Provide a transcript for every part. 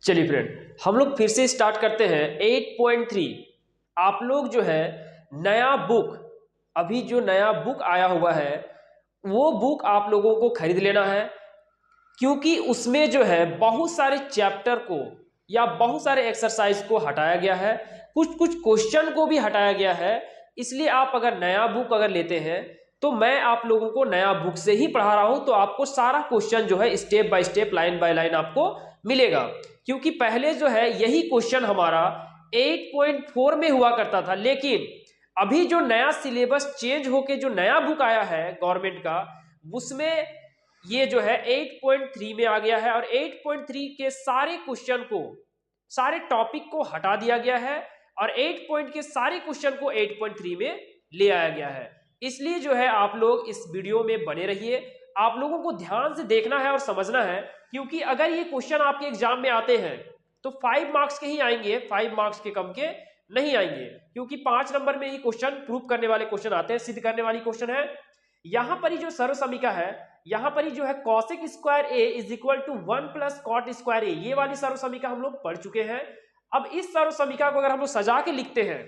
चलिए फ्रेंड, हम लोग फिर से स्टार्ट करते हैं 8.3। आप लोग जो है नया बुक, अभी जो नया बुक आया हुआ है वो बुक आप लोगों को खरीद लेना है, क्योंकि उसमें जो है बहुत सारे चैप्टर को या बहुत सारे एक्सरसाइज को हटाया गया है, कुछ कुछ क्वेश्चन को भी हटाया गया है। इसलिए आप अगर नया बुक अगर लेते हैं तो मैं आप लोगों को नया बुक से ही पढ़ा रहा हूं, तो आपको सारा क्वेश्चन जो है step by step line by line आपको मिलेगा। क्योंकि पहले जो है यही क्वेश्चन हमारा 8.4 में हुआ करता था, लेकिन अभी जो नया सिलेबस चेंज होके जो नया बुक आया है गवर्नमेंट का, उसमें ये जो है 8.3 में आ गया है और 8.3 के सारे क्वेश्चन को, सारे टॉपिक को हटा दिया गया है और 8 पॉइंट के सारे क्वेश्चन को 8.3 में ले आया गया है। इसलिए जो है आप लोग इस वीडियो में बने रहिए, आप लोगों को ध्यान से देखना है और समझना है, क्योंकि अगर ये क्वेश्चन आपके एग्जाम में आते हैं तो 5 मार्क्स के ही आएंगे, 5 मार्क्स के कम के नहीं आएंगे, क्योंकि 5 नंबर में ही क्वेश्चन प्रूफ करने वाले क्वेश्चन आते हैं, सिद्ध करने वाली क्वेश्चन है। यहां पर ही जो सर्व समीका है, यहां पर ही जो है cosec square A is equal to 1 plus cot square A, ये वाली सर्व समीका हम लोग पढ़ चुके हैं। अब इस सर्व समीका को अगर हम लोग सजा के लिखते हैं,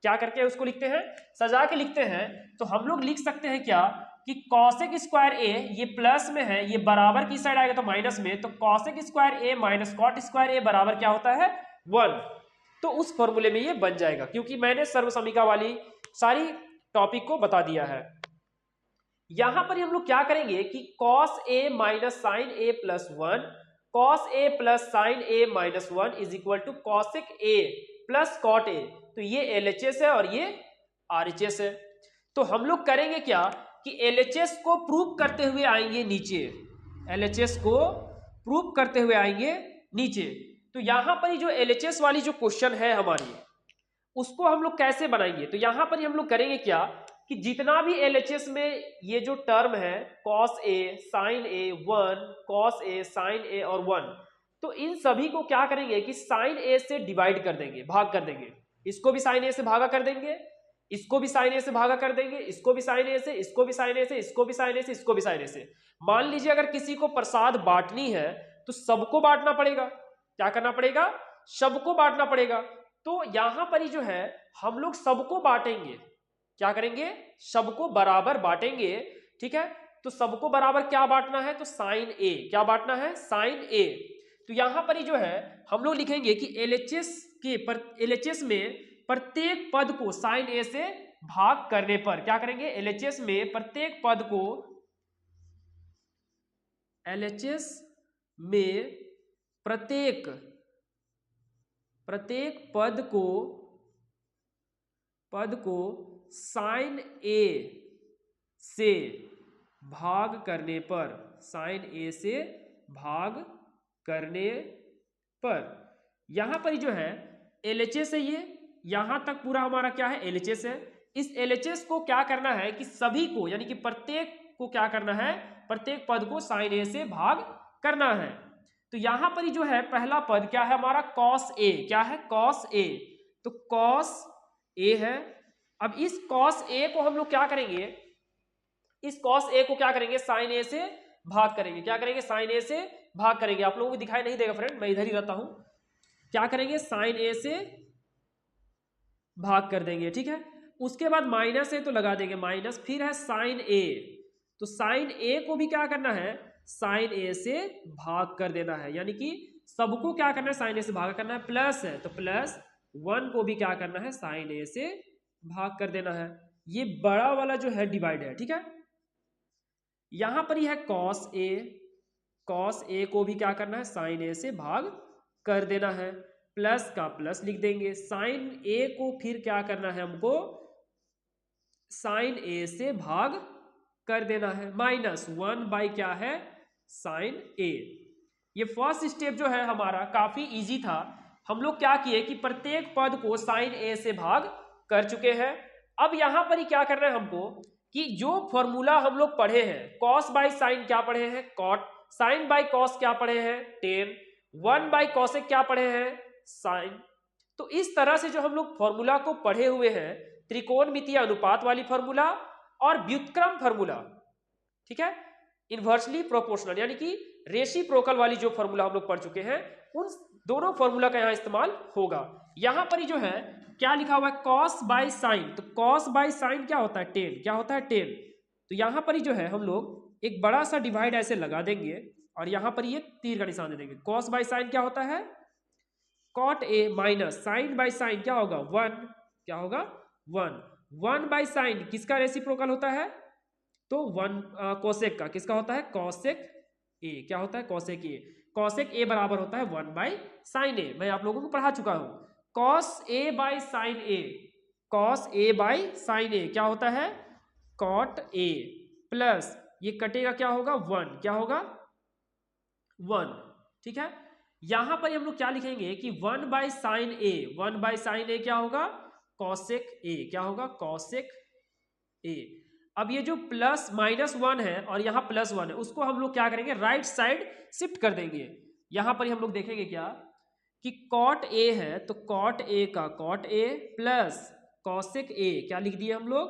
क्या करके उसको लिखते हैं, सजा के लिखते हैं, तो हम लोग लिख सकते हैं क्या कि कॉसेक स्क्वायर ए, ये प्लस में है, ये बराबर की साइड आएगा तो माइनस में, तो cosec square A minus cot square ए बराबर क्या होता है 1। तो उस फॉर्मूले में ये बन जाएगा, क्योंकि मैंने सर्व समीका वाली सारी टॉपिक को बता दिया है। यहां पर हम लोग क्या करेंगे कि cos A minus sine A plus 1, cos A plus sine A minus 1 is equal to cosec A plus cot A. तो ये LHS है और ये RHS है। तो हम लोग करेंगे क्या कि LHS को प्रूव करते हुए आएंगे नीचे, LHS को प्रूव करते हुए आएंगे नीचे। तो यहां पर ही जो LHS वाली जो क्वेश्चन है हमारी, उसको हम लोग कैसे बनाएंगे, तो यहां पर ही हम लोग करेंगे क्या कि जितना भी LHS में ये जो टर्म है cos A sin A 1, cos A sin A और 1, तो इन सभी को क्या करेंगे कि sin A से डिवाइड कर देंगे, भाग कर देंगे। इसको भी sin A से भागा कर देंगे, इसको भी sin A से भागा कर देंगे, इसको भी sin A से, इसको भी sin A से, इसको भी sin A से, इसको भी sin A से। मान लीजिए अगर किसी को प्रसाद बांटनी है तो सबको बांटना पड़ेगा, क्या करना पड़ेगा, सबको बांटना पड़ेगा। तो यहां पर ही जो है हम लोग सबको बांटेंगे, क्या करेंगे, सबको बराबर बांटेंगे, ठीक है। तो सबको बराबर क्या बांटना है, तो साइन ए, क्या बांटना है, साइन ए। तो यहां पर ही जो है हम लोग लिखेंगे कि LHS में प्रत्येक पद को साइन ए से भाग करने पर क्या करेंगे, LHS में प्रत्येक पद को, LHS में प्रत्येक पद को साइन ए से भाग करने पर, साइन ए से भाग करने पर, यहां पर जो है LHS है, ये यहां तक पूरा हमारा क्या है, LHS है। इस LHS को क्या करना है कि सभी को, यानी कि प्रत्येक को क्या करना है, प्रत्येक पद को साइन ए से भाग करना है। तो यहां पर जो है पहला पद क्या है हमारा, cos A, क्या है, cos A, तो cos A है। अब इस cos A को हम लोग क्या करेंगे, इस cos A को क्या करेंगे, sin A से भाग करेंगे, क्या करेंगे, sin A से भाग करेंगे। आप लोगों को दिखाई नहीं देगा फ्रेंड, मैं इधर ही रहता हूं, क्या करेंगे, sin A से भाग कर देंगे, ठीक है। उसके बाद माइनस है तो लगा देंगे माइनस, फिर है sin A, तो sin A को भी क्या करना है, sin A से भाग कर देना है, यानी कि सबको क्या करना है, sin A से भाग करना है। प्लस है तो प्लस 1 को भी क्या करना है, sin A से भाग कर देना है। ये बड़ा वाला जो है डिवाइड है, ठीक है। यहां पर ही है cos A, cos A को भी क्या करना है, sin A से भाग कर देना है, प्लस का प्लस लिख देंगे। sin A को फिर क्या करना है हमको, sin A से भाग कर देना है, माइनस 1 बाई क्या है, sin A। ये फर्स्ट स्टेप जो है हमारा काफी इजी था। हम लोग क्या किए कि प्रत्येक पद को sin A से भाग कर चुके हैं। अब यहां पर ही क्या करना है हमको कि जो फॉर्मूला हम लोग पढ़े हैं, cos बाई साइन क्या पढ़े हैं, cot, sin बाई cos क्या पढ़े हैं, tan, 1 बाई cosec क्या पढ़े हैं, sin। तो इस तरह से जो हम लोग फॉर्मूला को पढ़े हुए हैं, त्रिकोणमितीय अनुपात वाली फॉर्मूला और व्युत्क्रम फॉर्मूला, ठीक है, इनवर्सली प्रोपोर्शनल, यानी कि रेसिप्रोकल वाली जो फॉर्मूला हम लोग पढ़ चुके हैं उन दोनों फॉर्मूला का यहाँ इस्तेमाल होगा। यहाँ पर ही जो है क्या लिखा हुआ है, कॉस बाय साइन। तो कॉस बाय साइन क्या होता है, टेन। क्या होता है, टेन। तो यहाँ पर ही जो है हम लोग एक बड़ा सा डिवाइड ऐसे लगा देंगे और यहाँ पर ये तीर का निशान दे देंगे। कॉस बाय साइन क्या होता है, cot A minus sine by sine क्या होगा, वन। क्या होगा, वन। वन बाय साइन किसका रेसिप्रोकल होता है, तो वन कोसेक का। किसका होता है, कॉसेक ए। क्या होता है, कॉसेक ए। कॉसेक ए बराबर होता है वन बाय साइन ए। मैं आप लोगों को पढ़ा चुका हूं। Cos A by sine A, cos A by sine A क्या होता है, कॉट ए प्लस ये कटेगा क्या होगा, वन। क्या होगा, वन। ठीक है, यहां पर हम लोग क्या लिखेंगे कि one by sine A, one by sine A क्या होगा, कॉसेक ए। क्या होगा, कॉसेक ए। अब ये जो प्लस माइनस वन है और यहाँ प्लस वन है उसको हम लोग क्या करेंगे, राइट साइड शिफ्ट कर देंगे। यहां पर हम लोग देखेंगे क्या कि कॉट ए है तो कॉट ए का cot A plus cosec A क्या लिख दिए हम लोग,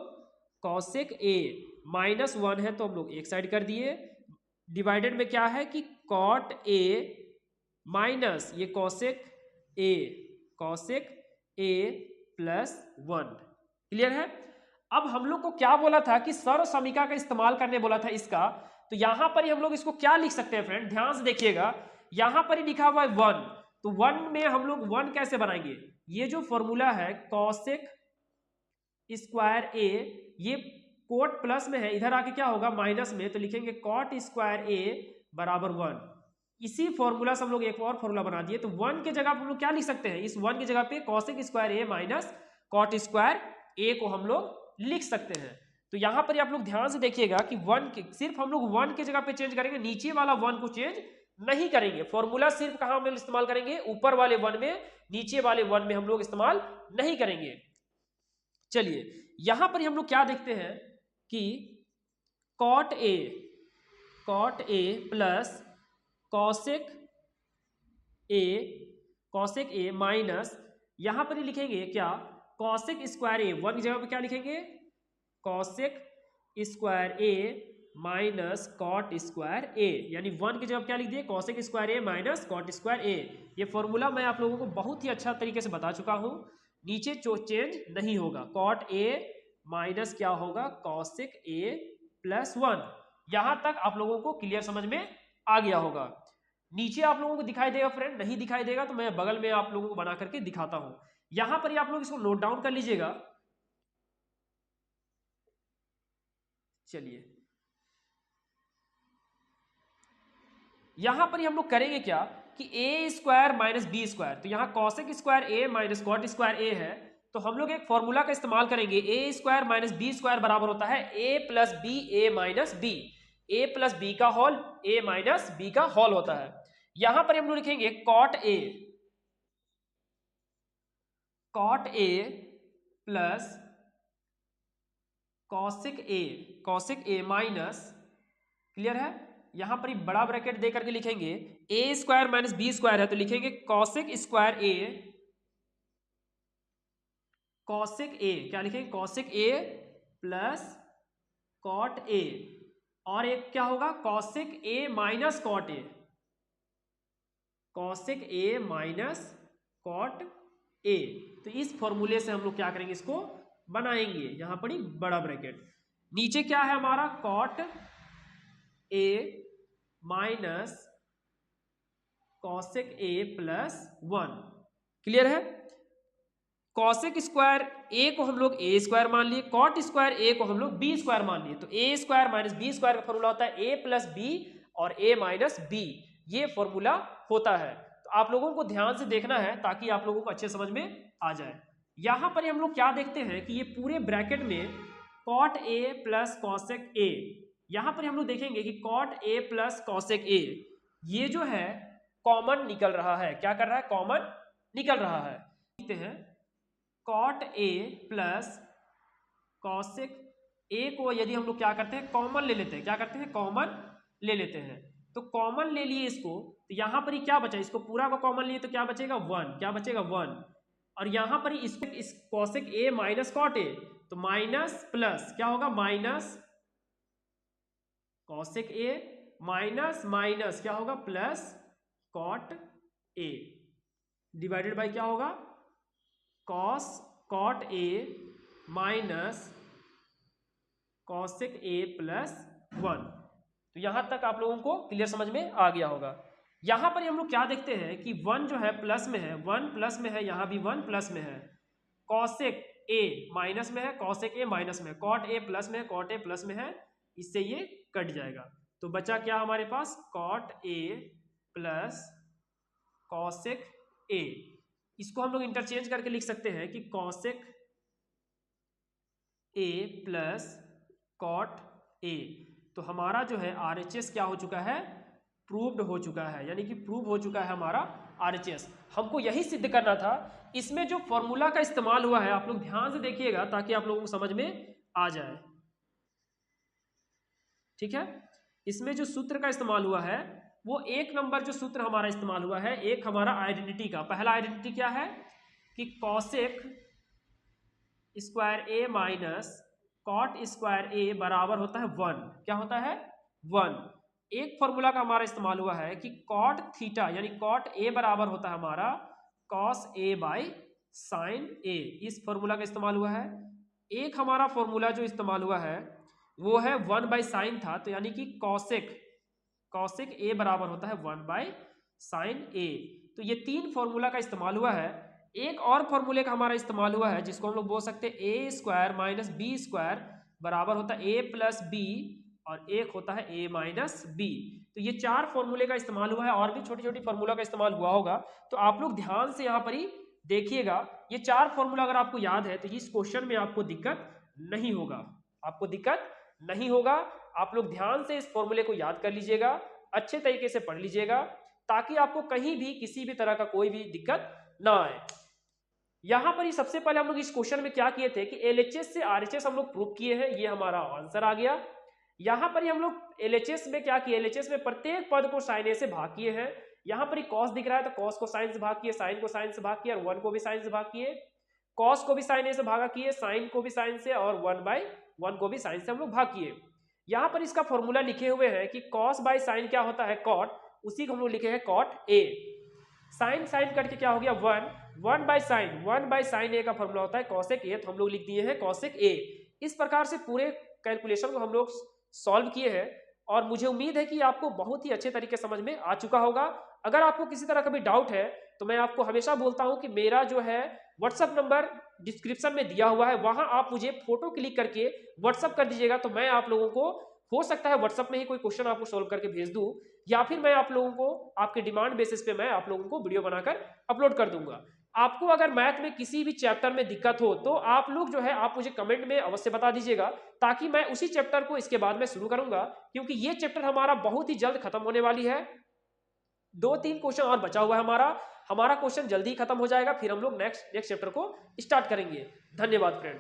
कॉसेक ए। माइनस वन है तो हम लोग एक साइड कर दिए। डिवाइडेड में क्या है कि कॉट ए माइनस ये cosec A, cosec A plus one. Clear है। अब हम लोग को क्या बोला था कि सर्व समीकरण का इस्तेमाल करने बोला था इसका। तो यहां पर ही हम लोग इसको क्या लिख सकते हैं फ्रेंड, ध्यान से देखिएगा। यहां पर ही लिखा हुआ है वन, तो वन में हम लोग वन कैसे बनाएंगे, ये जो फॉर्मूला है कॉसेक स्क्वायर ए, ये कोट प्लस में है, इधर आके क्या होगा माइनस में, तो लिखेंगे कॉट स्क्वायर ए बराबर वन। इसी फॉर्मूला से हम लोग एक और फॉर्मूला बना दिए। तो वन के जगह हम लोग क्या लिख सकते हैं, इस वन की जगह पे cosec square A minus cot square A को हम लोग लिख सकते हैं। तो यहां पर आप लोग ध्यान से देखिएगा कि वन के सिर्फ हम लोग वन के जगह पे चेंज करेंगे, नीचे वाला वन को चेंज नहीं करेंगे। फॉर्मूला सिर्फ कहां हम लोग इस्तेमाल करेंगे, ऊपर वाले वन में, नीचे वाले वन में हम लोग इस्तेमाल नहीं करेंगे। चलिए यहां पर हम लोग क्या देखते हैं कि cot A plus cosec A minus यहां पर ही लिखेंगे क्या, कॉसेक स्क्वायर ए। वन की जगह पे क्या लिखेंगे, cosec square A minus cot square ए, यानी वन की जगह क्या लिख दिए, cosec square A minus cot square A. ये फॉर्मूला मैं आप लोगों को बहुत ही अच्छा तरीके से बता चुका हूं, नीचे चेंज नहीं होगा। कॉट ए माइनस क्या होगा, कॉसेक ए प्लस वन। यहां तक आप लोगों को क्लियर समझ में आ गया होगा। नीचे आप लोगों को दिखाई देगा फ्रेंड, नहीं दिखाई देगा तो मैं बगल में आप लोगों को बना करके दिखाता हूं। यहां पर ही आप लोग इसको नोट डाउन कर लीजिएगा। चलिए यहां पर ही हम लोग करेंगे क्या कि A square minus B square, तो यहां cosec square A minus cot square A है, तो हम लोग एक फॉर्मूला का इस्तेमाल करेंगे। A square minus B square बराबर होता है A plus B, A minus B. A plus B का होल ए माइनस बी का होल होता है। यहां पर हम लोग लिखेंगे cot A plus cosec A minus, clear है। यहां पर बड़ा ब्रैकेट दे करके लिखेंगे A square minus B square है, तो लिखेंगे cosec square A, cosec A क्या लिखेंगे, cosec A plus cot A, और एक क्या होगा cosec A minus cot A, cosec A minus cot A. तो इस फॉर्मूले से हम लोग क्या करेंगे, इसको बनाएंगे। यहां पर बड़ा ब्रैकेट, नीचे क्या है हमारा cot A minus cosec A plus one. Clear है। कॉसेक स्क्वायर ए को हम लोग ए स्क्वायर मान लिए, कॉट स्क्वायर ए को हम लोग बी स्क्वायर मान लिए। तो ए स्क्वायर माइनस बी स्क्वायर का फॉर्मूला होता है ए प्लस बी और ए माइनस बी, ये फॉर्मूला होता है। तो आप लोगों को ध्यान से देखना है ताकि आप लोगों को अच्छे समझ में आ जाए। यहां पर हम लोग क्या देखते हैं कि ये पूरे ब्रैकेट में cot A plus cosec A, यहां पर हम लोग देखेंगे कि cot A plus cosec A ये जो है कॉमन निकल रहा है। क्या कर रहा है, कॉमन निकल रहा है। देखते हैं cot A plus cosec A को यदि हम लोग क्या करते हैं, कॉमन ले लेते हैं। क्या करते हैं, कॉमन ले लेते हैं। तो कॉमन ले लिए इसको, तो यहां पर ही क्या बचा, इसको पूरा को कॉमन लिए तो क्या बचेगा, वन। क्या बचेगा, वन। और यहां पर ही इसको इस cosec A minus cot A, तो माइनस प्लस क्या होगा, minus cosec A minus minus क्या होगा plus cot A divided by क्या होगा cos cot A minus cosec A plus 1। तो यहां तक आप लोगों को क्लियर समझ में आ गया होगा। यहां पर हम लोग क्या देखते हैं कि 1 जो है प्लस में है, 1 प्लस में है, यहां भी 1 प्लस में है, कॉसेक ए माइनस में है, कॉसेक ए माइनस में है, कॉट ए प्लस में है, कॉट ए प्लस में है, इससे ये कट जाएगा। तो बचा क्या हमारे पास cot A plus cosec A. इसको हम लोग इंटरचेंज करके लिख सकते हैं कि cosec A plus cot A. तो हमारा जो है RHS क्या हो चुका है प्रूव्ड हो चुका है, यानी कि प्रूव हो चुका है हमारा RHS। हमको यही सिद्ध करना था। इसमें जो फॉर्मूला का इस्तेमाल हुआ है आप लोग ध्यान से देखिएगा ताकि आप लोगों को समझ में आ जाए, ठीक है। इसमें जो सूत्र का इस्तेमाल हुआ है वो 1 नंबर जो सूत्र हमारा इस्तेमाल हुआ है, एक हमारा आइडेंटिटी का पहला आइडेंटिटी क्या है कि cosec square A minus cot square ए बराबर होता है 1। क्या होता है 1। एक फॉर्मूला का हमारा इस्तेमाल हुआ है कि कॉट थीटा यानी कॉट ए बराबर होता है हमारा कॉस ए बाई साइन ए। इस फॉर्मूला का इस्तेमाल हुआ है। एक हमारा फॉर्मूला जो इस्तेमाल हुआ है वो है 1 बाई साइन था, तो यानी कि कॉसेक ए बराबर होता है 1 बाई साइन ए। तो ये 3 फॉर्मूला का इस्तेमाल हुआ है। एक और फॉर्मूले का हमारा इस्तेमाल हुआ है जिसको हम लोग बोल सकते हैं ए स्क्वायर माइनस बी स्क्वायर बराबर होता है ए प्लस बी और एक होता है ए माइनस बी। तो ये 4 फॉर्मूले का इस्तेमाल हुआ है, और भी छोटी छोटी फॉर्मूला का इस्तेमाल हुआ होगा। तो आप लोग ध्यान से यहाँ पर ही देखिएगा, ये 4 फॉर्मूला अगर आपको याद है तो इस क्वेश्चन में आपको दिक्कत नहीं होगा, आपको दिक्कत नहीं होगा। आप लोग ध्यान से इस फॉर्मूले को याद कर लीजिएगा, अच्छे तरीके से पढ़ लीजिएगा ताकि आपको कहीं भी किसी भी तरह का कोई भी दिक्कत ना आए। यहां पर ही सबसे पहले हम लोग इस क्वेश्चन में क्या किए थे कि LHS से RHS हम लोग प्रूव किए हैं, ये हमारा आंसर आ गया। यहां पर ही हम लोग LHS में क्या किए, LHS में प्रत्येक पद को साइन ए से भाग किए हैं। यहां पर ही कॉस दिख रहा है तो कॉस को साइन से भाग किए, साइन को साइन से भाग किए और 1 को भी साइन से भाग किए, कॉस को भी साइन ए से भागा किए, साइन को भी साइन से और 1/1 को भी साइन से हम लोग भाग किए। यहां पर इसका फॉर्मूला लिखे हुए हैं कि कॉस बाय साइन क्या होता है कॉट, उसी को हम लोग लिखे हैं कॉट ए। साइन साइन करके क्या हो गया 1 बाय साइन ए का फॉर्मूला होता है कॉसेक ए, तो हम लोग लिख दिए हैं कॉसेक ए। इस प्रकार से पूरे कैलकुलेशन को हम लोग सॉल्व किए हैं और मुझे उम्मीद है कि आपको बहुत ही अच्छे तरीके समझ में आ चुका होगा। अगर आपको किसी तरह का भी डाउट है तो मैं आपको हमेशा बोलता हूं कि मेरा जो है व्हाट्सएप नंबर डिस्क्रिप्शन में दिया हुआ है, वहां आप मुझे फोटो क्लिक करके व्हाट्सएप कर दीजिएगा, तो मैं आप लोगों को हो सकता है व्हाट्सएप में ही कोई क्वेश्चन आपको सोल्व करके भेज दूं, या फिर मैं आप लोगों को आपके डिमांड बेसिस पे मैं आप लोगों को वीडियो बनाकर अपलोड कर दूंगा। आपको अगर मैथ में किसी भी चैप्टर में दिक्कत हो तो आप लोग जो है आप मुझे कमेंट में अवश्य बता दीजिएगा, ताकि मैं उसी चैप्टर को इसके बाद में शुरू करूंगा, क्योंकि ये चैप्टर हमारा बहुत ही जल्द खत्म होने वाली है। 2-3 क्वेश्चन और बचा हुआ है हमारा क्वेश्चन जल्दी ही खत्म हो जाएगा, फिर हम लोग नेक्स्ट चैप्टर को स्टार्ट करेंगे। धन्यवाद फ्रेंड।